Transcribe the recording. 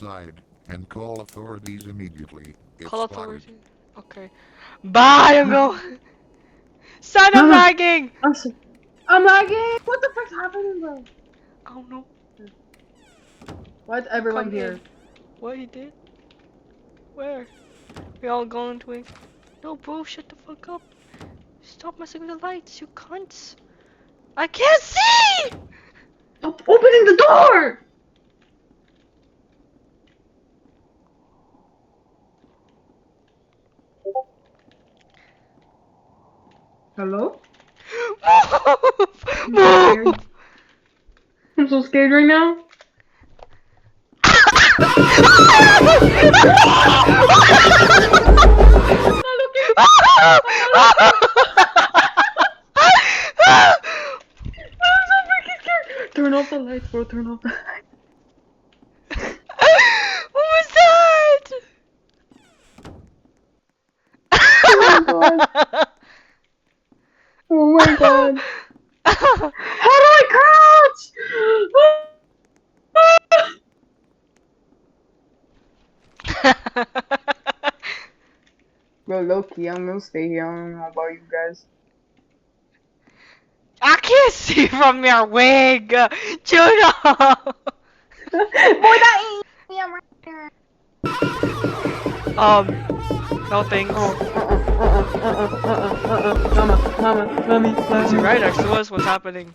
outside and call authorities immediately. If Call spotted. authority. Okay. Bye, I'm going. Son, I'm lagging! I'm lagging! What the fuck's happening, bro? I don't know. Why's everyone Come here? in. What he did? Where? We all going to it. No, bro, shut the fuck up. Stop messing with the lights, you cunts. I can't see! Stop opening the door! Hello? Move! Move! I'm so scared right now. I'm so freaking scared. Turn off the lights, bro. Turn off the lights. What was that? Oh my god. Oh my god. How do I crouch? Bro, low-key, I'm gonna stay here. I don't know about you guys. I can't see from your wig, Juno. Boy, that ain't me. I'm right there. No thanks. Mama, mommy. Is he right next to us? What's happening?